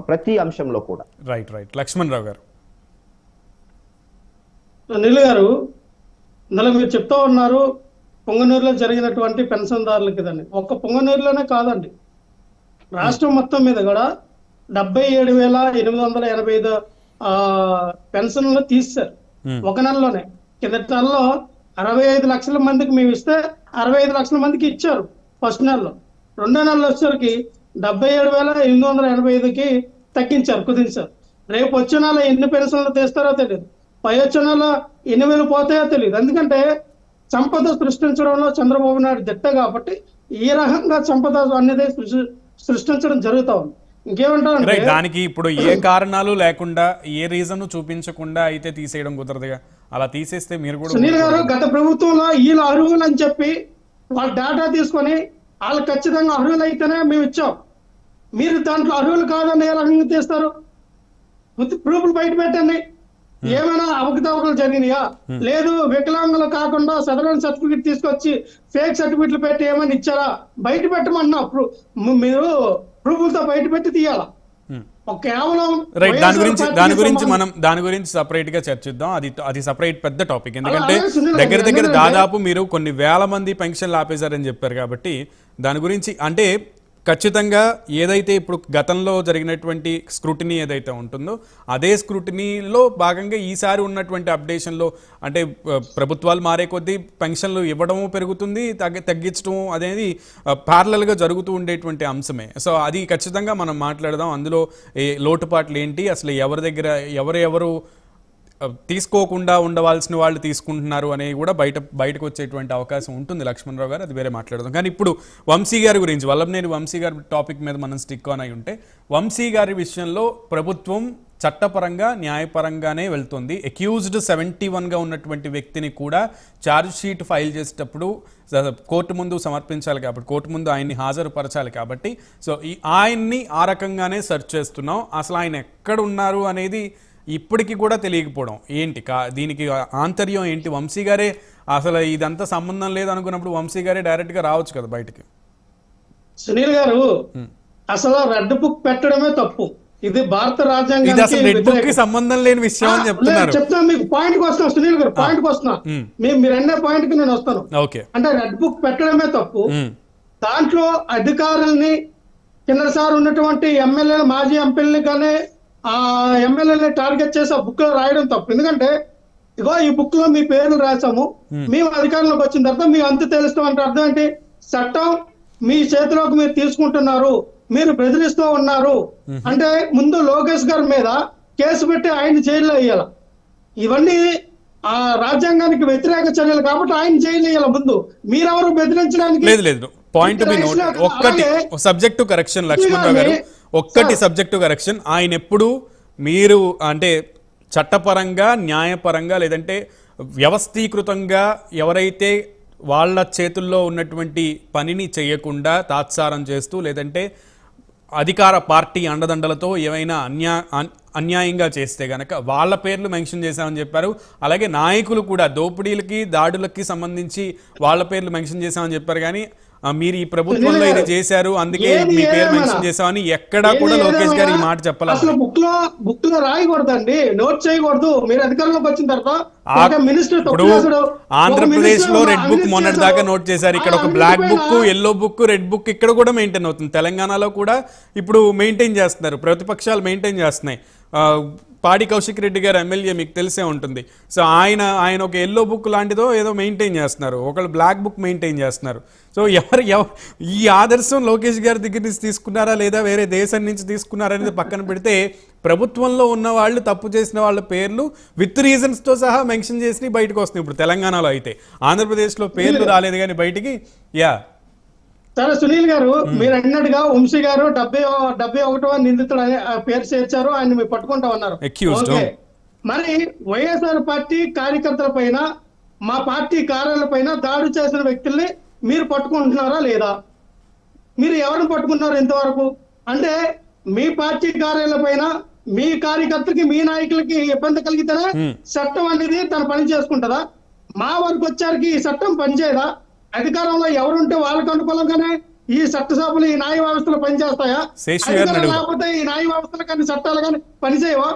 ప్రతి అంశంలో కూడా. రైట్ రైట్ లక్ష్మణ్ రావు గారు. అనిల్ గారు, ఇందులో మీరు చెప్తా ఉన్నారు పొంగనూరులో జరిగినటువంటి పెన్షన్దారులకి ఇదని. ఒక్క పొంగనూరులోనే కాదండి, రాష్ట్రం మొత్తం మీద కూడా 77,885 పెన్షన్లు తీశారు ఒక నెలలోనే. కిందటి నెలలో 65 లక్షల మందికి మేము ఇస్తే 65 లక్షల మందికి ఇచ్చారు ఫస్ట్ నెలలో. రెండో నెలలో వచ్చేసరికి 77,885కి తగ్గించారు, కుదించారు. రేపు వచ్చే నెల ఎన్ని పెన్షన్లు తీస్తారో తెలియదు, పై వచ్చే నెల ఎన్ని వేలు పోతాయో తెలియదు. ఎందుకంటే సంపద సృష్టించడంలో చంద్రబాబు నాయుడు దిట్ట కాబట్టి ఈ రకంగా సంపద అనేది సృష్టించడం జరుగుతా ఉంది. ఇంకేమంటారు, దానికి ఇప్పుడు ఏ కారణాలు లేకుండా ఏ రీజన్ చూపించకుండా అయితే తీసేయడం కుదరదుగా. అలా తీసేస్తే మీరు కూడా సునీల్ గారు, గత ప్రభుత్వంలో వీళ్ళ అర్హులు అని చెప్పి వాళ్ళ డేటా తీసుకొని వాళ్ళు ఖచ్చితంగా అర్హులు అయితేనే మేము ఇచ్చాం. మీరు దాంట్లో అర్హులు కాదని ఏ రకంగా తీస్తారు? ప్రూఫ్లు బయట పెట్టండి. ఏమైనా అవకతవకలు జరిగినాయా? లేదు, వికలాంగులు కాకుండా సదరన్ సర్టిఫికెట్ తీసుకొచ్చి ఫేక్ సర్టిఫికెట్లు పెట్టి ఏమైనా ఇచ్చారా? బయట పెట్టమన్నా మీరు ప్రూఫ్లతో బయట పెట్టి తీయాలా? కేవలం దాని గురించి సపరేట్ గా చర్చిద్దాం. అది సపరేట్ పెద్ద టాపిక్. ఎందుకంటే దగ్గర దాదాపు మీరు కొన్ని వేల మంది పెన్షన్లు ఆపేశారని చెప్పారు కాబట్టి దాని గురించి అంటే ఖచ్చితంగా ఏదైతే ఇప్పుడు గతంలో జరిగినటువంటి స్క్రూటినీ ఏదైతే ఉంటుందో అదే స్క్రూటినీలో భాగంగా ఈసారి ఉన్నటువంటి అప్డేషన్లో అంటే ప్రభుత్వాలు మారే కొద్దీ పెన్షన్లు ఇవ్వడము పెరుగుతుంది, తగ్గించడం అనేది ప్యారలల్గా జరుగుతూ ఉండేటువంటి అంశమే. సో అది ఖచ్చితంగా మనం మాట్లాడదాం. అందులో లోటుపాట్లు ఏంటి, అసలు ఎవరి దగ్గర ఎవరెవరు తీసుకోకుండా ఉండవలసిన వాళ్ళు తీసుకుంటున్నారు అనేవి కూడా బయటకు వచ్చేటువంటి అవకాశం ఉంటుంది లక్ష్మణరావు గారు. అది వేరే మాట్లాడదాం. కానీ ఇప్పుడు వంశీ గారి గురించి, వల్లభనేని వంశీ గారి టాపిక్ మీద మనం స్టిక్ ఆన్ అయి ఉంటే, వంశీ గారి విషయంలో ప్రభుత్వం చట్టపరంగా న్యాయపరంగానే వెళ్తుంది. అక్యూజ్డ్ 71గా ఉన్నటువంటి వ్యక్తిని కూడా ఛార్జ్ షీట్ ఫైల్ చేసేటప్పుడు కోర్టు ముందు సమర్పించాలి కాబట్టి, కోర్టు ముందు ఆయన్ని హాజరుపరచాలి కాబట్టి, సో ఆయన్ని ఆ రకంగానే సెర్చ్ చేస్తున్నాం. అసలు ఆయన ఎక్కడ ఉన్నారు అనేది ఇప్పటికీ కూడా తెలియకపోవడం ఏంటి, దీనికి ఆంతర్యం ఏంటి? వంశీ గారే అసలు ఇదంతా సంబంధం లేదు అనుకున్నప్పుడు వంశీ గారే డైరెక్ట్ గా రావచ్చు కదా బయటికి. సునీల్ గారు, అసలు రెడ్ బుక్ పెట్టడమే తప్పు. ఇది భారత రాజ్యాంగానికి రెడ్ బుక్ కి సంబంధం లేని విషయం అని చెప్తున్నారు. చెప్తాను, మీకు పాయింట్ కి వస్తున్నా సునీల్ గారు, పాయింట్ కి వస్తున్నా. మీరు అనే పాయింట్ కి నేను వస్తాను. అంటే రెడ్ బుక్ పెట్టడమే తప్పు. దాంట్లో అధికారుల్ని కిందసారి ఉన్నటువంటి ఎమ్మెల్యేలు, మాజీ ఎంపీలని కానీ ఆ ఎమ్మెల్యేని టార్గెట్ చేసి ఆ బుక్ లో రాయడం తప్పు. ఎందుకంటే ఇగో ఈ బుక్ లో మీ పేర్లు రాసాము, మేము అధికారంలోకి వచ్చిన తర్వాత మీ అంతు తెలుస్తాం అంటే అర్థం ఏంటి? చట్టం మీ చేతిలోకి మీరు తీసుకుంటున్నారు, మీరు బెదిరిస్తూ ఉన్నారు అంటే ముందు లోకేష్ గారి మీద కేసు పెట్టి ఆయన జైల్లో వేయాల. ఇవన్నీ ఆ రాజ్యాంగానికి వ్యతిరేక చర్యలు కాబట్టి ఆయన జైలు వేయాల. ముందు మీరెవరు బెదిరించడానికి లేదు. పాయింట్ ఒక్కటి సబ్జెక్టు కరెక్షన్ లక్ష్మణరావు గారు, ఒక్కటి సబ్జెక్టు కరెక్షన్. ఆయన ఎప్పుడు మీరు అంటే చట్టపరంగా న్యాయపరంగా లేదంటే వ్యవస్థీకృతంగా ఎవరైతే వాళ్ళ చేతుల్లో ఉన్నటువంటి పనిని చేయకుండా తాత్సారం చేస్తూ లేదంటే అధికార పార్టీ అండదండలతో ఏమైనా అన్యాయంగా చేస్తే గనక వాళ్ళ పేర్లు మెన్షన్ చేశామని చెప్పారు. అలాగే నాయకులు కూడా దోపిడీలకి దాడులకి సంబంధించి వాళ్ళ పేర్లు మెన్షన్ చేశామని చెప్పారు. కానీ మీరు ఈ ప్రభుత్వంలో ఇది చేశారు అందుకే మీ పేరు మెన్షన్ చేశామని ఎక్కడా కూడా లోకేష్ గారు ఈ మాట చెప్పాలి. అసలు బుక్ లో రాయకూడదండి, నోట్ చేయకూడదు. మీరు అధికారంలోకి వచ్చిన తర్వాత ఇప్పుడు ఆంధ్రప్రదేశ్ లో రెడ్ బుక్ మొన్నటి దాకా నోట్ చేశారు. ఇక్కడ ఒక black book, yellow book, red book ఇక్కడ కూడా మెయింటైన్ అవుతుంది. తెలంగాణలో కూడా ఇప్పుడు మెయింటైన్ చేస్తున్నారు, ప్రతిపక్షాలు మెయింటైన్ చేస్తున్నాయి. పాడి కౌశిక్ రెడ్డి గారు ఎమ్మెల్యే మీకు తెలిసే ఉంటుంది. సో ఆయన ఒక ఎల్లో బుక్ లాంటిదో ఏదో మెయింటైన్ చేస్తున్నారు, ఒకళ్ళు బ్లాక్ బుక్ మెయింటైన్ చేస్తున్నారు. సో ఎవరు ఈ ఆదర్శం లోకేష్ గారి దగ్గర నుంచి తీసుకున్నారా లేదా వేరే దేశం నుంచి తీసుకున్నారా అనేది పక్కన పెడితే ప్రభుత్వంలో ఉన్న వాళ్ళు తప్పు చేసిన వాళ్ళ పేర్లు విత్ రీజన్స్తో సహా మెన్షన్ చేసి బయటకు వస్తున్నాయి. ఇప్పుడు తెలంగాణలో అయితే, ఆంధ్రప్రదేశ్లో పేర్లు రాలేదు కానీ బయటికి. సరే సునీల్ గారు, మీరు అన్నట్టుగా వంశీ గారు 71వ నిందితుడు అనే పేరు చేర్చారు, ఆయన మీరు పట్టుకుంటా ఉన్నారు. మరి వైఎస్ఆర్ పార్టీ కార్యకర్తల పైన, మా పార్టీ కార్యాలయ పైన దాడి చేసిన వ్యక్తుల్ని మీరు పట్టుకుంటున్నారా లేదా? మీరు ఎవరిని పట్టుకుంటున్నారు ఇంతవరకు? అంటే మీ పార్టీ కార్యాలయ పైన మీ కార్యకర్తలకి, మీ నాయకులకి ఇబ్బంది కలిగితేనే చట్టం అనేది తన పని చేసుకుంటుందా? మా వరకు వచ్చారికి ఈ చట్టం పనిచేయదా? అధికారంలో ఎవరుంటే వాళ్ళకి అనుకూలంగానే ఈ చట్టసభలు ఈ న్యాయ వ్యవస్థలు పనిచేస్తాయా? శేషు గారిని అధికారం అడుగుదాం. లేకపోతే ఈ న్యాయ వ్యవస్థలు కానీ చట్టాలు కానీ పనిచేయవా?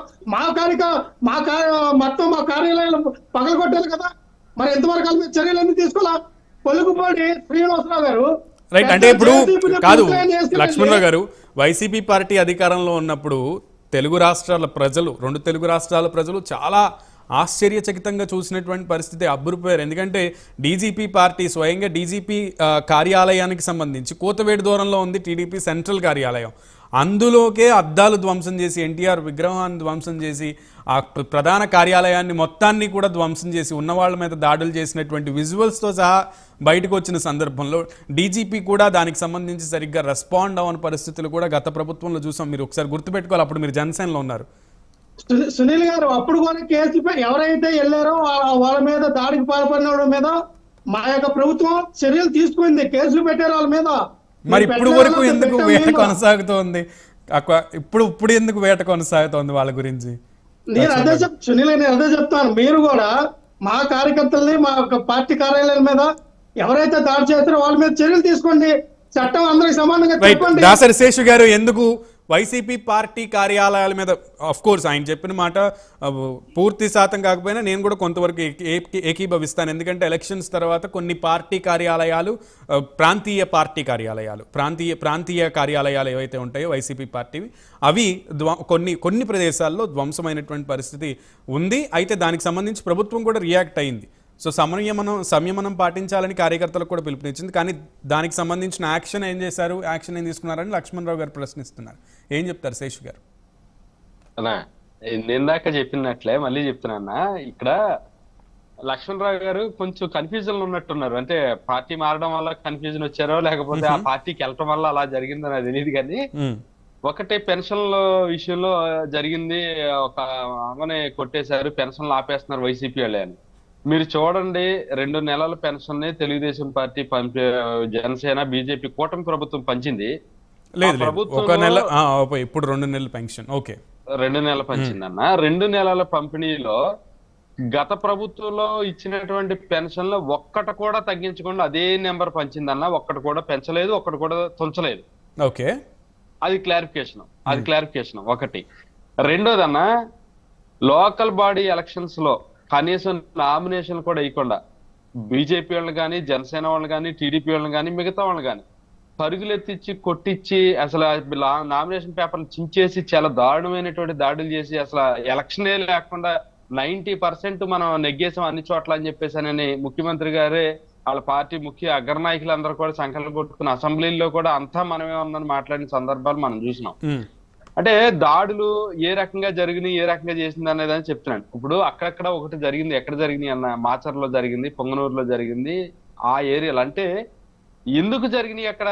మొత్తం మా కార్యాలయాలు పగలగొట్టారు కదా, మరి ఎంతవరకు వాళ్ళ మీద చర్యలన్నీ తీసుకోవాలా? పొలుగుపాటి శ్రీనివాసరావు గారు రైట్. అంటే ఇప్పుడు JCP కాదు complaint చేస్తే లక్ష్మణరావు గారు, వైసీపీ పార్టీ అధికారంలో ఉన్నప్పుడు తెలుగు రాష్ట్రాల ప్రజలు, 2 తెలుగు రాష్ట్రాల ప్రజలు చాలా ఆశ్చర్యచకితంగా చూసినటువంటి పరిస్థితి, అబ్బురిపోయారు. ఎందుకంటే డీజీపీ పార్టీ, స్వయంగా డీజీపీ కార్యాలయానికి సంబంధించి కోతవేడు దూరంలో ఉంది టీడీపీ సెంట్రల్ కార్యాలయం. అందులోకే అద్దాలు ధ్వంసం చేసి, ఎన్టీఆర్ విగ్రహాన్ని ధ్వంసం చేసి, ఆ ప్రధాన కార్యాలయాన్ని మొత్తాన్ని కూడా ధ్వంసం చేసి, ఉన్న వాళ్ళ మీద దాడులు చేసినటువంటి విజువల్స్తో సహా బయటకు వచ్చిన సందర్భంలో డీజీపీ కూడా దానికి సంబంధించి సరిగ్గా రెస్పాండ్ అవ్వని పరిస్థితులు కూడా గత ప్రభుత్వంలో చూసాం. మీరు ఒకసారి గుర్తుపెట్టుకోవాలి, అప్పుడు మీరు జనసేనలో ఉన్నారు. సునీల్ గారు అప్పుడు కూడా కేసుపై ఎవరైతే వెళ్ళారో వాళ్ళ మీద దాడికి పాల్పడిన వాళ్ళ మీద మా యొక్క ప్రభుత్వం చర్యలు తీసుకుంది, కేసులు పెట్టారు వాళ్ళ మీద. మరి ఇప్పుడు వరకు ఎందుకు వేట కొనసాగుతోంది? ఇప్పుడు ఎందుకు వేట కొనసాగుతోంది వాళ్ళ గురించి? నేను అదే చెప్తాను. మీరు కూడా మా కార్యకర్తల్ని, మా పార్టీ కార్యాలయాల మీద ఎవరైతే దాడి చేస్తారో వాళ్ళ మీద చర్యలు తీసుకోండి, చట్టం అందరికి సమానంగా చెప్పండి. దాసరి శేషు గారు, ఎందుకు వైసీపీ పార్టీ కార్యాలయాల మీద, ఆఫ్ కోర్స్ ఆయన చెప్పిన మాట పూర్తి శాతం కాకపోయినా నేను కూడా కొంతవరకు ఏకీభవిస్తాను. ఎందుకంటే ఎలక్షన్స్ తర్వాత కొన్ని పార్టీ కార్యాలయాలు, ప్రాంతీయ పార్టీ కార్యాలయాలు, ప్రాంతీయ కార్యాలయాలు ఏవైతే ఉంటాయో వైసీపీ పార్టీవి, అవి కొన్ని ప్రదేశాల్లో ధ్వంసమైనటువంటి పరిస్థితి ఉంది. అయితే దానికి సంబంధించి ప్రభుత్వం కూడా రియాక్ట్ అయింది. సో సంయమనం పాటించాలని కార్యకర్తలకు కూడా పిలుపునిచ్చింది. కానీ దానికి సంబంధించిన యాక్షన్ ఏం చేశారు, యాక్షన్ ఏం తీసుకున్నారని లక్ష్మణరావు గారు ప్రశ్నిస్తున్నారు. ఏం చెప్తారు శేషు గారు? ఇందాక చెప్పినట్లే మళ్ళీ చెప్తున్నా, ఇక్కడ లక్ష్మణరావు గారు కొంచెం కన్ఫ్యూజన్ ఉన్నట్టున్నారు. అంటే పార్టీ మారడం వల్ల కన్ఫ్యూజన్ వచ్చారో, లేకపోతే ఆ పార్టీకి వెళ్ళటం వల్ల అలా జరిగిందో నాకు తెలియదు. కానీ ఒకటే పెన్షన్ల విషయంలో జరిగింది, ఒక ఆమెనే కొట్టేశారు, పెన్షన్లు ఆపేస్తున్నారు వైసీపీ వాళ్ళే అని. మీరు చూడండి, 2 నెలల పెన్షన్ ని తెలుగుదేశం పార్టీ జనసేన బీజేపీ కూటమి ప్రభుత్వం పంచింది. ఇప్పుడు 2 నెలల పెన్షన్ 2 నెలల పంచిందన్న. 2 నెలల పంపిణీలో గత ప్రభుత్వంలో ఇచ్చినటువంటి పెన్షన్లు ఒక్కటి కూడా తగ్గించకుండా అదే నెంబర్ పంచిందన్న. ఒక్కటి కూడా పెంచలేదు, ఒక్కటి కూడా తుంచలేదు. అది క్లారిఫికేషన్ ఒకటి. రెండోదన్న, లోకల్ బాడీ ఎలక్షన్స్ లో కనీసం నామినేషన్ కూడా ఇవ్వకుండా బీజేపీ వాళ్ళని కానీ, జనసేన వాళ్ళని కానీ, టీడీపీ వాళ్ళని కానీ, మిగతా వాళ్ళని కానీ పరుగులెత్తిచ్చి కొట్టించి అసలు నామినేషన్ పేపర్లు చించేసి చాలా దారుణమైనటువంటి దాడులు చేసి అసలు ఎలక్షనే లేకుండా 90% మనం నెగ్గేసాం అన్ని చోట్ల అని చెప్పేసానని ముఖ్యమంత్రి గారే, వాళ్ళ పార్టీ ముఖ్య అగ్రనాయకులందరూ కూడా సంకల్పం కొట్టుకుని అసెంబ్లీలో కూడా అంతా మనమే ఉందని మాట్లాడిన సందర్భాలు మనం చూసినాం. అంటే దాడులు ఏ రకంగా జరిగినాయి, ఏ రకంగా చేసింది అనేదని చెప్తున్నాను. ఇప్పుడు అక్కడక్కడ ఒకటి జరిగింది, ఎక్కడ జరిగినాయి అన్న, మాచర్లో జరిగింది, పొంగనూరులో జరిగింది, ఆ ఏరియాలో. అంటే ఎందుకు జరిగినాయి అక్కడ?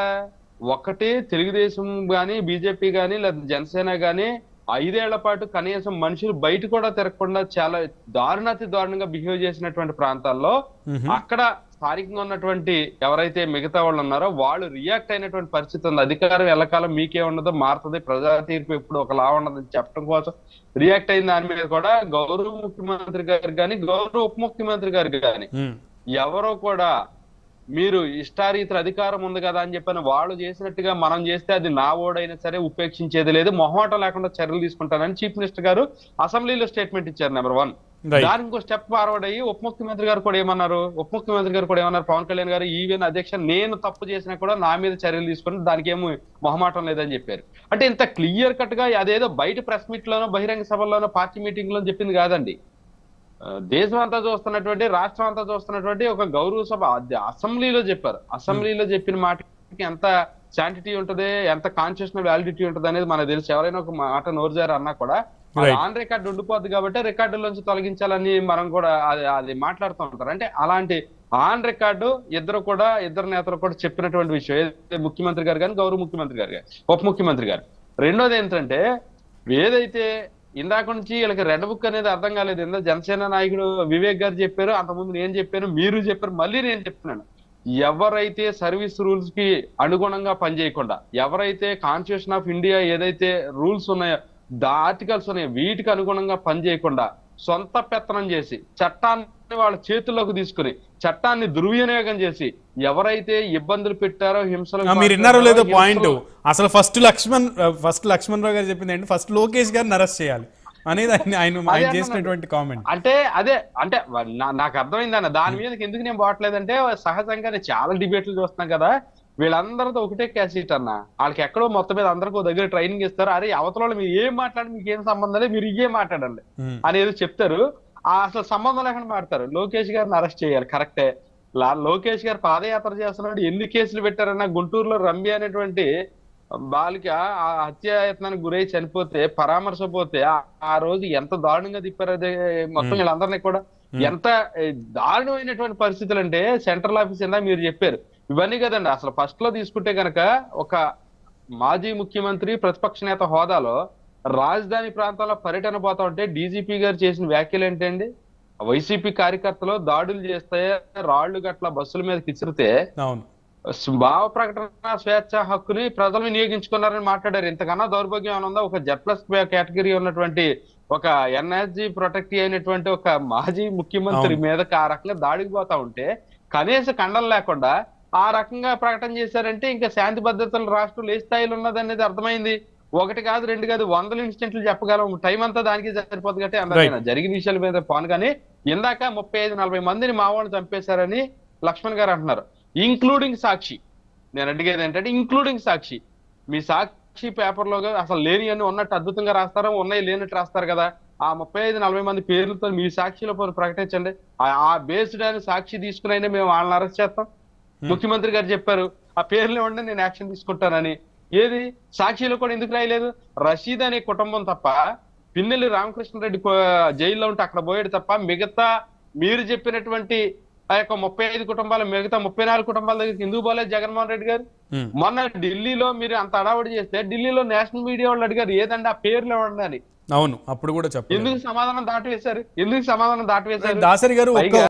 ఒకటి, తెలుగుదేశం గాని, బీజేపీ గాని, లేదా జనసేన గాని 5 ఏళ్ల పాటు కనీసం మనుషులు బయట కూడా తిరగకుండా చాలా దారుణంగా బిహేవ్ చేసినటువంటి ప్రాంతాల్లో అక్కడ స్థానికంగా ఉన్నటువంటి ఎవరైతే మిగతా వాళ్ళు ఉన్నారో వాళ్ళు రియాక్ట్ అయినటువంటి పరిస్థితి ఉంది. అధికారం ఎల్లకాలం మీకే ఉండదో, మారుతుంది, ప్రజా తీర్పు ఎప్పుడు ఒకలా ఉండదని చెప్పడం కోసం రియాక్ట్ అయిన దాని మీద కూడా గౌరవ ముఖ్యమంత్రి గారు కానీ, గౌరవ ఉప ముఖ్యమంత్రి గారు కానీ ఎవరో కూడా మీరు ఇష్టారీతుల అధికారం ఉంది కదా అని చెప్పని వాళ్ళు చేసినట్టుగా మనం చేస్తే అది నా ఓడైనా సరే ఉపేక్షించేది లేదు, మొహమాటం లేకుండా చర్యలు తీసుకుంటానని చీఫ్ మినిస్టర్ గారు అసెంబ్లీలో స్టేట్మెంట్ ఇచ్చారు. నెంబర్ 1. దానికి ఇంకో స్టెప్ ఫార్వర్డ్ అయ్యి ఉప ముఖ్యమంత్రి గారు కూడా ఏమన్నారు, పవన్ కళ్యాణ్ గారు, ఈవెన్ అధ్యక్ష నేను తప్పు చేసినా కూడా నా మీద చర్యలు తీసుకుని దానికి ఏమో మొహమాటం లేదని చెప్పారు. అంటే ఇంత క్లియర్ కట్ గా అదేదో బయట ప్రెస్ మీట్ లోనో, బహిరంగ సభల్లోనో, పార్టీ మీటింగ్ లో చెప్పింది కాదండి. దేశం అంతా చూస్తున్నటువంటి, రాష్ట్రం అంతా చూస్తున్నటువంటి ఒక గౌరవ సభ అసెంబ్లీలో చెప్పారు. అసెంబ్లీలో చెప్పిన మాటకి ఎంత శాంటిటీ ఉంటుంది, ఎంత కాన్స్టిట్యూషనల్ వ్యాలిడిటీ ఉంటుంది అనేది మనకు తెలుసు. ఎవరైనా ఒక మాట నోరుజారు అన్నా కూడా ఆన్ రికార్డు ఉండిపోద్ది కాబట్టి రికార్డులోంచి తొలగించాలని మనం కూడా అది మాట్లాడుతూ ఉంటారు. అంటే అలాంటి ఆన్ రికార్డు ఇద్దరు నేతలు కూడా చెప్పినటువంటి విషయం, ముఖ్యమంత్రి గారు కానీ, గౌరవ ముఖ్యమంత్రి గారు కానీ, ఉప ముఖ్యమంత్రి గారు. రెండోది ఏంటంటే, ఏదైతే ఇందాక నుంచి వీళ్ళకి రెడ్ బుక్ అనేది అర్థం కాలేదు. జనసేన నాయకుడు వివేక్ గారు చెప్పారు, అంతకుముందు నేను చెప్పాను, మీరు చెప్పారు, మళ్ళీ నేను చెప్తున్నాను. ఎవరైతే సర్వీస్ రూల్స్ కి అనుగుణంగా పనిచేయకుండా, ఎవరైతే కాన్స్టిట్యూషన్ ఆఫ్ ఇండియా ఏదైతే రూల్స్ ఉన్నాయో, ఆర్టికల్స్ ఉన్నాయి, వీటికి అనుగుణంగా పనిచేయకుండా సొంత పెత్తనం చేసి చట్టాన్ని వాళ్ళ చేతుల్లోకి తీసుకుని చట్టాన్ని దుర్వినియోగం చేసి ఎవరైతే ఇబ్బందులు పెట్టారో హింసలు మీరు విన్నారో లేదో పాయింట్, అసలు ఫస్ట్ లక్ష్మణ్ రావు గారు చెప్పింది ఏంటి, ఫస్ట్ లోకేష్ గారిని అరెస్ట్ చేయాలి అనేది ఆయన చేసినటువంటి కామెంట్. అంటే నాకు అర్థమైందన్న దాని మీద ఎందుకు నేను పోవట్లేదంటే సహజంగా నేను చాలా డిబేట్లు చూస్తున్నాం కదా, వీళ్ళందరితో ఒకటే క్యాసెట్ అన్న, వాళ్ళకి ఎక్కడో మొత్తం మీద అందరికీ దగ్గర ట్రైనింగ్ ఇస్తారు, అరే అవతల మీరు ఏం మాట్లాడి మీకు ఏం సంబంధం లేదు మీరు ఇవే మాట్లాడండి అనేది చెప్తారు, అసలు సంబంధం లేకుండా మాట్లాడతారు. లోకేష్ గారిని అరెస్ట్ చేయాలి కరెక్టే, లోకేష్ గారు పాదయాత్ర చేస్తున్నాడు, ఎన్ని కేసులు పెట్టారన్నా గుంటూరులో రమ్య అనేటువంటి బాలిక ఆ హత్యాయత్నానికి గురై చనిపోతే పరామర్శ పోతే ఆ రోజు ఎంత దారుణంగా తిప్పారు, అదే మొత్తం వీళ్ళందరినీ కూడా ఎంత దారుణమైనటువంటి పరిస్థితులు అంటే సెంట్రల్ ఆఫీస్ ఇందా మీరు చెప్పారు ఇవన్నీ కదండి. అసలు ఫస్ట్ లో తీసుకుంటే గనక ఒక మాజీ ముఖ్యమంత్రి ప్రతిపక్ష నేత హోదాలో రాజధాని ప్రాంతాల్లో పర్యటన పోతా ఉంటే డీజీపీ గారు చేసిన వ్యాఖ్యలు ఏంటండి, వైసీపీ కార్యకర్తలు దాడులు చేస్తే రాళ్లు గట్ల బస్సుల మీద కిసిరితే భావ ప్రకటన స్వేచ్ఛ హక్కుని ప్రజలు వినియోగించుకున్నారని మాట్లాడారు. ఇంతకన్నా దౌర్భాగ్యం ఏమైనా ఉందా? ఒక Z+ కేటగిరీ ఉన్నటువంటి ఒక ఎన్ఎస్జీ ప్రొటెక్ట్ అయినటువంటి ఒక మాజీ ముఖ్యమంత్రి మీదకి ఆ రకంగా దాడికి పోతా ఉంటే కనీస ఖండం లేకుండా ఆ రకంగా ప్రకటన చేశారంటే ఇంకా శాంతి భద్రతలు రాష్ట్రంలో ఏ స్థాయిలో ఉన్నదనేది అర్థమైంది. ఒకటి కాదు రెండు కాదు 100 ఇన్సిడెంట్లు చెప్పగలం, టైం అంతా దానికి సరిపోతుంది కాబట్టి అందరికీ జరిగిన విషయాల మీద పోను. కానీ ఇందాక 35-40 మందిని మావోళ్ళు చంపేశారని లక్ష్మణ్ గారు అంటున్నారు, ఇంక్లూడింగ్ సాక్షి. నేను అడిగేది ఏంటంటే ఇంక్లూడింగ్ సాక్షి, మీ సాక్షి పేపర్లో అసలు లేని అని ఉన్నట్టు అద్భుతంగా రాస్తారా, ఉన్నాయి లేనట్టు రాస్తారు కదా, ఆ 35-40 మంది పేర్లతో మీ సాక్షిలో ప్రకటించండి. ఆ బేస్డ్ అని సాక్షి తీసుకునైనా మేము వాళ్ళని అరెస్ట్ చేస్తాం. ముఖ్యమంత్రి గారు చెప్పారు ఆ పేర్లు ఇవ్వండి నేను యాక్షన్ తీసుకుంటానని, ఏది సాక్షిలో కూడా ఎందుకు రాయలేదు? రషీద్ అనే కుటుంబం తప్ప, పిన్నెల్లి రామకృష్ణారెడ్డి జైల్లో ఉంటే అక్కడ పోయాడు తప్ప మిగతా మీరు చెప్పినటువంటి ఆ యొక్క 35 కుటుంబాలు మిగతా 34 కుటుంబాల దగ్గరికి ఎందుకు పోలేదు జగన్మోహన్ రెడ్డి గారు? మొన్న ఢిల్లీలో మీరు అంత అడావుడి చేస్తే ఢిల్లీలో నేషనల్ మీడియా వాళ్ళు అడిగారు ఏదండి ఆ పేర్లు ఇవ్వండి అని. అవును, అప్పుడు కూడా చెప్పారు. ఎందుకు సమాధానం దాటివేశారు? దాసరి గారు